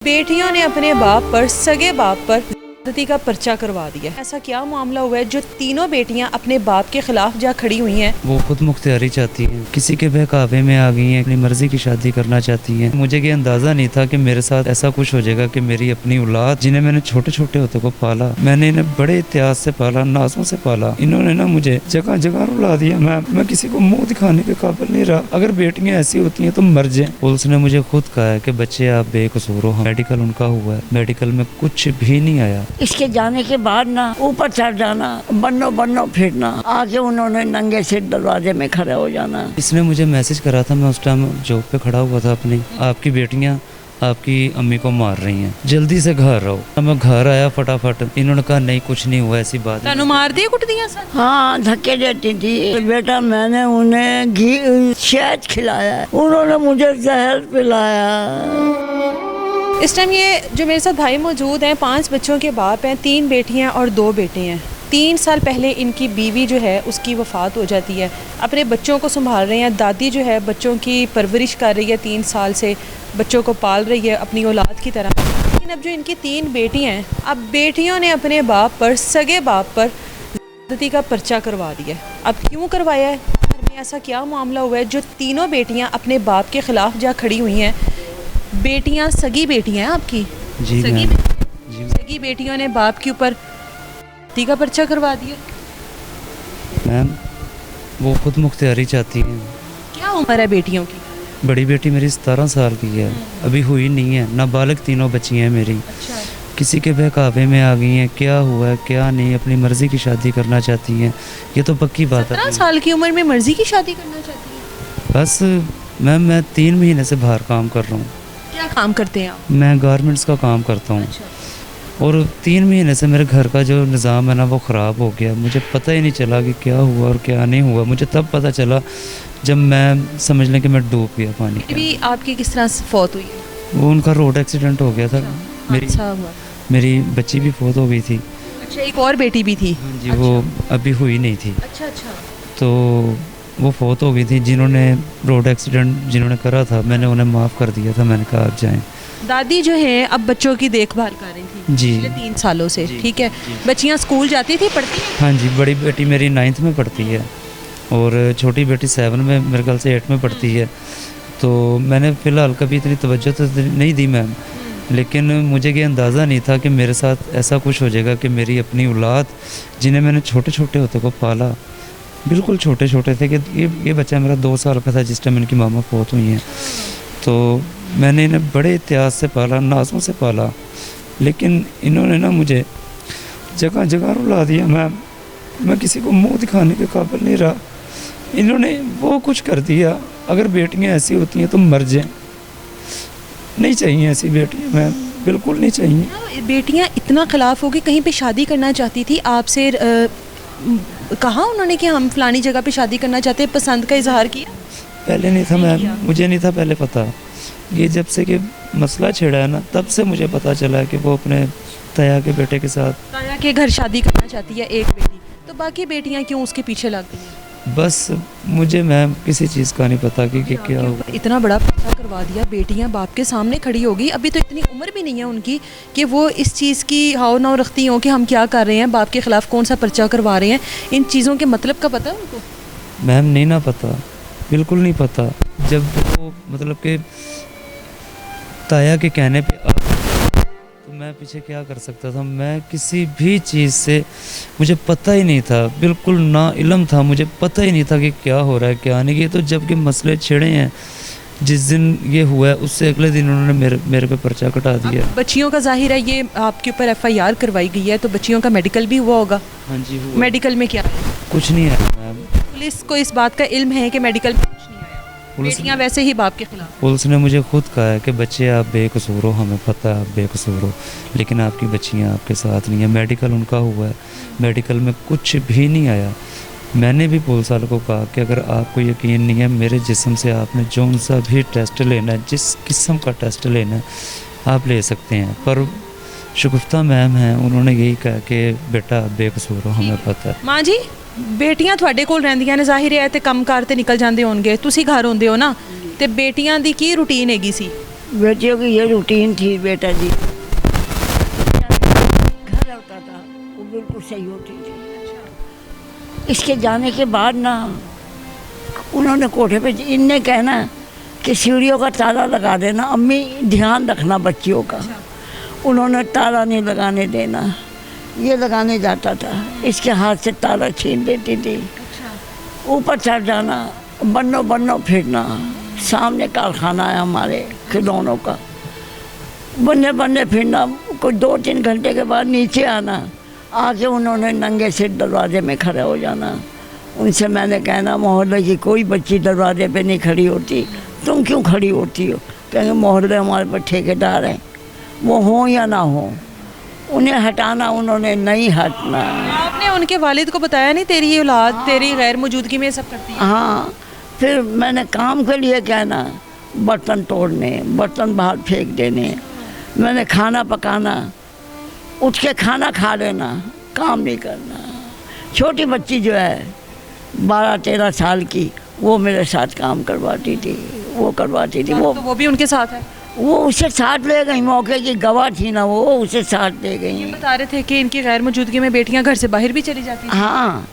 बेटियों ने अपने बाप पर, सगे बाप पर ज्यादती का पर्चा करवा दिया। ऐसा क्या मामला हुआ है जो तीनों बेटियां अपने बाप के खिलाफ जा खड़ी हुई हैं? वो खुद मुख्तियारी चाहती हैं, किसी के बहकावे में आ गई हैं, अपनी मर्जी की शादी करना चाहती हैं। मुझे ये अंदाज़ा नहीं था कि मेरे साथ ऐसा कुछ हो जाएगा कि मेरी अपनी औलाद, जिन्हें मैंने छोटे छोटे होते को पाला, मैंने इन्हें बड़े एहतियात से पाला, नाजों से पाला, इन्होंने ना मुझे जगह जगह रुला दिया। मैं किसी को मुँह दिखाने के काबिल नहीं रहा। अगर बेटियाँ ऐसी होती हैं तो मर जाएं। पुलिस ने मुझे खुद कहा है कि बच्चे आप बेकसूर हो। मेडिकल उनका हुआ है, मेडिकल में कुछ भी नहीं आया। इसके जाने के बाद ना ऊपर चढ़ जाना, बन्नो बन्नो फिरना, आके उन्होंने नंगे सिर दरवाजे में खड़े हो जाना। इसने मुझे मैसेज करा था, मैं उस टाइम जॉब पे खड़ा हुआ था अपनी, आपकी बेटियां आपकी अम्मी को मार रही हैं, जल्दी से घर आओ। मैं घर आया फटाफट, इन्होंने कहा नहीं कुछ नहीं हुआ, ऐसी बात तानू मार दिया, कुट दिया सर? हाँ, धक्के देती थी। बेटा मैंने उन्हें घी शहद खिलाया, उन्होंने मुझे जहर पिलाया। इस टाइम ये जो मेरे साथ भाई मौजूद हैं, 5 बच्चों के बाप हैं, 3 बेटियां और 2 बेटे हैं। 3 साल पहले इनकी बीवी जो है उसकी वफ़ात हो जाती है। अपने बच्चों को संभाल रहे हैं, दादी जो है बच्चों की परवरिश कर रही है, 3 साल से बच्चों को पाल रही है अपनी औलाद की तरह। लेकिन अब जो इनकी 3 बेटियां हैं, अब बेटियों ने अपने बाप पर, सगे बाप पर ज्यादती का पर्चा करवा दिया। अब क्यों करवाया है, घर में ऐसा क्या मामला हुआ है जो तीनों बेटियाँ अपने बाप के ख़िलाफ़ जा खड़ी हुई हैं? बेटियां सगी बेटियां हैं आपकी? जी सगी बेटियों ने बाप के ऊपर ती का पर्चा करवा दिया। मैम वो खुद मुख्तियारी चाहती हैं। क्या उम्र है बेटियों की? बड़ी बेटी मेरी 17 साल की है, अभी हुई नहीं है, नाबालिग तीनों बच्ची हैं मेरी। अच्छा। किसी के बहकावे में आ गई हैं, क्या हुआ है क्या नहीं, अपनी मर्जी की शादी करना चाहती हैं। ये तो पक्की बात है। 17 साल की उम्र में मर्जी की शादी करना चाहती है? बस मैम मैं 3 महीने से बाहर काम कर रहा हूँ। क्या काम करते हैं आप? मैं गारमेंट्स का काम करता हूँ। अच्छा। और 3 महीने से मेरे घर का जो निज़ाम है ना वो ख़राब हो गया। मुझे पता ही नहीं चला कि क्या हुआ और क्या नहीं हुआ। मुझे तब पता चला जब मैं समझ लें कि मैं डूब गया पानी के। अभी आपकी किस तरह से फौत हुई है? वो उनका रोड एक्सीडेंट हो गया था। अच्छा हुआ। मेरी बच्ची भी फौत हो गई थी। अच्छा, एक और बेटी भी थी? हाँ जी। वो अभी हुई नहीं थी। अच्छा अच्छा। तो वो फौत हो गई थी। जिन्होंने रोड एक्सीडेंट जिन्होंने करा था, मैंने उन्हें माफ़ कर दिया था। मैंने कहा आप जाएँ। दादी जो है अब बच्चों की देखभाल कर रही थी जी। पिछले 3 सालों से। जी, ठीक है। जी। बच्चियाँ स्कूल जाती थी, पढ़ती हैं? हाँ जी, बड़ी बेटी मेरी 9th में पढ़ती है और छोटी बेटी 7 में, मेरे ख्याल से 8 में पढ़ती है। तो मैंने फ़िलहाल कभी इतनी तवज्जो तो नहीं दी मैम, लेकिन मुझे ये अंदाज़ा नहीं था कि मेरे साथ ऐसा कुछ हो जाएगा कि मेरी अपनी औलाद, जिन्हें मैंने छोटे छोटे होते को पाला, बिल्कुल छोटे छोटे थे, कि ये बच्चा मेरा 2 साल का था जिस टाइम इनकी मामा फौत हुई हैं। तो मैंने इन्हें बड़े एहतियात से पाला, नाजों से पाला, लेकिन इन्होंने ना मुझे जगह जगह रुला दिया। मैं किसी को मुंह दिखाने के काबिल नहीं रहा। इन्होंने वो कुछ कर दिया। अगर बेटियां ऐसी होती हैं तो मर जाएं। नहीं चाहिए ऐसी बेटियां, मैं बिल्कुल नहीं चाहिए। बेटियां इतना खिलाफ हो गई, कहीं पे शादी करना चाहती थी आपसे, कहा उन्होंने कि हम फलानी जगह पे शादी करना चाहते हैं, पसंद का इजहार किया? पहले नहीं था मैम, मुझे नहीं था पहले पता। ये जब से कि मसला छेड़ा है ना, तब से मुझे पता चला है कि वो अपने ताया के बेटे के साथ, ताया के घर शादी करना चाहती है एक बेटी, तो बाकी बेटियां क्यों उसके पीछे लग गई? बस मुझे मैम किसी चीज़ का नहीं पता कि क्या हुआ। इतना बड़ा पर्चा करवा दिया, बेटियां बाप के सामने खड़ी होगी। अभी तो इतनी उम्र भी नहीं है उनकी कि वो इस चीज़ की हाव नाव रखती हों कि हम क्या कर रहे हैं, बाप के ख़िलाफ़ कौन सा पर्चा करवा रहे हैं। इन चीज़ों के मतलब का पता है उनको? मैम नहीं ना पता, बिल्कुल नहीं पता। जब वो मतलब कि ताया के कहने पे आ, तो मैं पीछे क्या कर सकता था। मैं किसी भी चीज़ से, मुझे पता ही नहीं था, बिल्कुल ना इल्म था, मुझे पता ही नहीं था कि क्या हो रहा है क्या नहीं। ये तो जब के मसले छिड़े हैं, जिस दिन ये हुआ है उससे अगले दिन उन्होंने मेरे पे पर्चा कटा दिया। बच्चियों का जाहिर है ये आपके ऊपर FIR करवाई गई है, तो बच्चियों का मेडिकल भी हुआ होगा? हाँ जी हुआ। मेडिकल में क्या है? कुछ नहीं है मैम। पुलिस को इस बात का इल्म है कि मेडिकल में कुछ नहीं आया? बेटियां वैसे ही बाप के खिलाफ? पुलिस ने मुझे खुद कहा है कि बच्चे आप बेकसूर हो, हमें पता है आप बेकसूर हो, लेकिन आपकी बच्चियां आपके साथ नहीं है। मेडिकल उनका हुआ है, मेडिकल में कुछ भी नहीं आया। मैंने भी पुलिस वालों को कहा कि अगर आपको यकीन नहीं है, मेरे जिस्म से आपने जो सा भी टेस्ट लेना है, जिस किस्म का टेस्ट लेना है आप ले सकते हैं। पर शगुफ्ता मैम हैं, उन्होंने यही कहा कि बेटा आप बेकसूर हो, हमें पता है। माँ जी, बेटियां ਤੁਹਾਡੇ ਕੋਲ ਰਹਿੰਦੀਆਂ ਨੇ, ਜ਼ਾਹਿਰ ਹੈ ਤੇ ਕੰਮਕਾਰ ਤੇ ਨਿਕਲ ਜਾਂਦੇ ਹੋਣਗੇ, ਤੁਸੀਂ ਘਰ ਹੁੰਦੇ ਹੋ ਨਾ, ਤੇ ਬੇਟੀਆਂ ਦੀ ਕੀ ਰੂਟੀਨ ਹੈਗੀ ਸੀ? बेटियों की ये रूटीन थी बेटा जी। घर होता था वो बिल्कुल सही होती थी। इसके जाने के बाद ना उन्होंने कोठे पे इनने कहना कि सीढ़ियों का ताला लगा देना, अम्मी ध्यान रखना बच्चियों का। उन्होंने ताला नहीं लगाने देना, ये लगाने जाता था, इसके हाथ से ताला छीन लेती थी। ऊपर चढ़ जाना, बन्नो बन्नो फिरना। सामने कारखाना है हमारे खिलौनों का, बन्ने बन्ने फिरना। कोई 2-3 घंटे के बाद नीचे आना, आके उन्होंने नंगे सिर दरवाजे में खड़े हो जाना। उनसे मैंने कहना मोहल्ले की कोई बच्ची दरवाजे पे नहीं खड़ी होती, तुम क्यों खड़ी होती हो? कहेंगे मोहल्ले हमारे पर ठेकेदार हैं, वो हों या ना हो, उन्हें हटाना, उन्होंने नहीं हटना। आपने उनके वालिद को बताया नहीं तेरी ये औलाद तेरी गैर मौजूदगी में ये सब करती है? हाँ, फिर मैंने काम के लिए कहना, बर्तन तोड़ने, बर्तन बाहर फेंक देने, मैंने खाना पकाना, उठ के खाना खा लेना, काम नहीं करना। छोटी बच्ची जो है 12-13 साल की, वो मेरे साथ काम करवाती थी, वो करवाती थी। वो भी उनके साथ है? वो उसे साथ ले गई, मौके की गवाह थी ना, वो उसे साथ ले गई। बता रहे थे कि इनकी गैर मौजूदगी में बेटियां घर से बाहर भी चली जाती हैं। हाँ,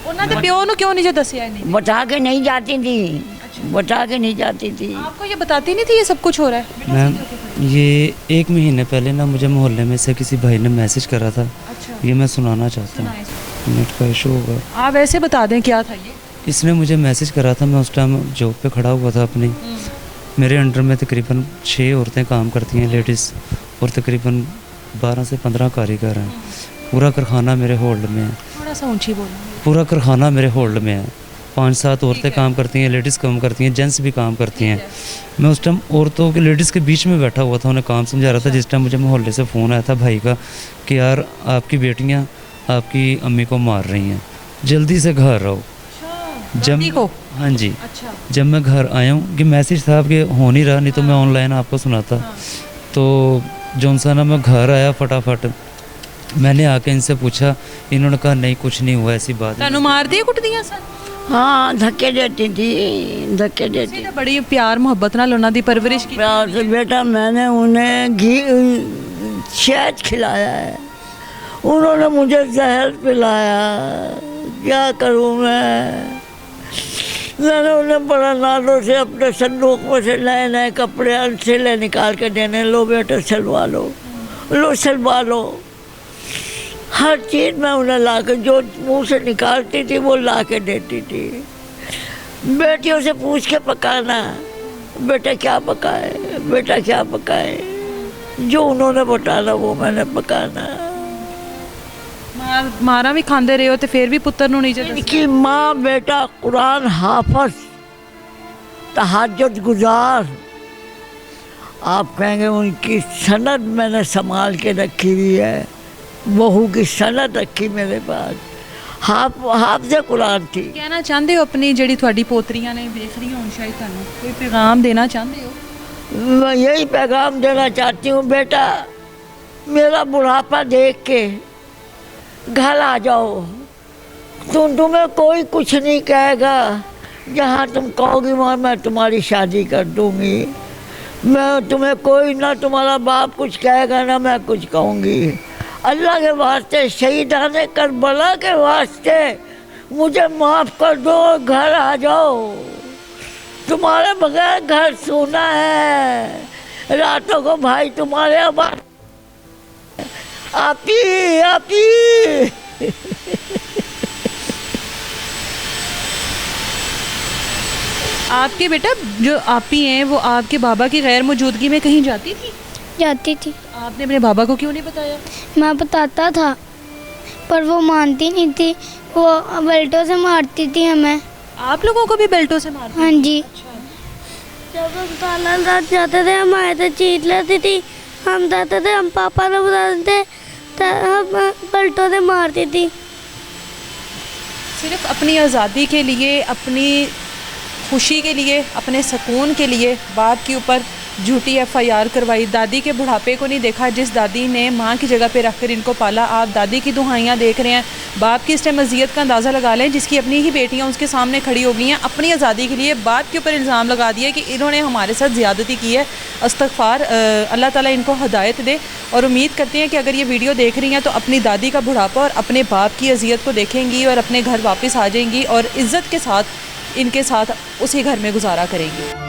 उन्होंने प्यो नु क्यों नहीं जो दसिया नहीं? बता के नहीं जाती थी, बता के नहीं जाती थी। आपको ये बताती नहीं थी ये सब कुछ हो रहा है? मैम ये 1 महीने पहले ना मुझे मोहल्ले में से किसी भाई ने मैसेज करा था। अच्छा, ये मैं सुनाना चाहता हूँ, नेट का इशू होगा। आप ऐसे बता दें क्या था ये? इसने मुझे मैसेज करा था, मैं उस टाइम जॉब पे खड़ा हुआ था अपनी। मेरे अंडर में तकरीबन 6 औरतें काम करती हैं लेडीज़, और तकरीबन 12 से 15 कारीगर हैं। पूरा कारखाना मेरे होल्ड में है। थोड़ा सा ऊंची बोलो। पूरा कारखाना मेरे होल्ड में है। 5-7 औरतें काम करती हैं, लेडीज़ काम करती हैं, जेंट्स भी काम करती हैं। मैं उस टाइम औरतों के लेडीज़ के बीच में बैठा हुआ था, उन्हें काम समझा रहा था। जिस टाइम मुझे मोहल्ले से फ़ोन आया था भाई का कि यार आपकी बेटियाँ आपकी अम्मी को मार रही हैं, जल्दी से घर रहो। जब हाँ जी, अच्छा, जब मैं घर आया हूँ, कि मैसेज था आपके हो नहीं रहा, नहीं तो मैं ऑनलाइन आपको सुनाता। तो जौनसा ना मैं घर आया फटाफट, मैंने आके इनसे पूछा, इन्होंने कहा नहीं कुछ नहीं हुआ, ऐसी बात तनु मार दिए कुट दिया सर? हाँ, धक्के देती थी, धक्के देती। बड़ी प्यार मोहब्बत नाल उन्हां दी परवरिश की। प्यार से बेटा मैंने उन्हें घी शहद खिलाया है, उन्होंने मुझे जहर पिलाया। क्या करूँ मैंने उन्हें बड़ा नालों से अपने संदूक में से नए नए कपड़े अनसिले निकाल के देने, लो बेटे सिलवा लो, लो सिलवा लो। हर चीज़ मैं उन्हें ला के, जो मुँह से निकालती थी वो ला के देती थी। बेटियों से पूछ के पकाना, बेटा क्या पकाए, बेटा क्या पकाए, जो उन्होंने बताना वो मैंने पकाना। मारा भी खांदे रहे हो तो फिर भी पुत्र नु नहीं जद इनकी माँ बेटा कुरान हाफज, तहज्जुद गुजार। आप कहेंगे उनकी सनद मैंने संभाल के रखी हुई है, बहू की सनद रखी मेरे पास, हाफज़े कुरान थी। कहना चाहते हो अपनी जड़ी थोड़ी पोतरियां ने देख रही हो शायद थानू कोई पैगाम देना चाहते हो? मैं यही पैगाम देना चाहती हूँ, बेटा मेरा बुढ़ापा देख के घर आ जाओ, तुम्हें कोई कुछ नहीं कहेगा। जहाँ तुम कहोगी वहाँ मैं तुम्हारी शादी कर दूँगी। मैं तुम्हें कोई ना तुम्हारा बाप कुछ कहेगा ना मैं कुछ कहूँगी। अल्लाह के वास्ते, शहीदाने करबला के वास्ते मुझे माफ़ कर दो, घर आ जाओ। तुम्हारे बगैर घर सोना है, रातों को भाई तुम्हारे आवाज़ आपी आपी। आपके बेटा जो आपी हैं वो आपके बाबा की गैर मौजूदगी में कहीं जाती थी? जाती थी। आपने अपने बाबा को क्यों नहीं बताया? मैं बताता था पर वो मानती नहीं थी, वो बेल्टों से मारती थी हमें। आप लोगों को भी बेल्टों से मारती? हाँ जी। जब हम ताला रात जाते थे हम आए थे चीट लेती थी, हम जाते थे, हम पापा ने बताते थे तो हम बेल्टों से मारती थी। सिर्फ अपनी आज़ादी के लिए, अपनी खुशी के लिए, अपने सुकून के लिए बाप के ऊपर झूठी FIR करवाई, दादी के बुढ़ापे को नहीं देखा जिस दादी ने माँ की जगह पे रखकर इनको पाला। आप दादी की दुहाइयाँ देख रहे हैं, बाप की इस टाइम अजियत का अंदाज़ा लगा लें, जिसकी अपनी ही बेटियाँ उसके सामने खड़ी हो गई हैं अपनी आज़ादी के लिए। बाप के ऊपर इल्ज़ाम लगा दिया कि इन्होंने हमारे साथ ज़्यादती की है। इस्तग़फ़ार, अल्लाह ताला इनको हिदायत दे। और उम्मीद करते हैं कि अगर ये वीडियो देख रही हैं तो अपनी दादी का बुढ़ापा और अपने बाप की अजियत को देखेंगी और अपने घर वापस आ जाएंगी और इज़्ज़त के साथ इनके साथ उसी घर में गुजारा करेंगी।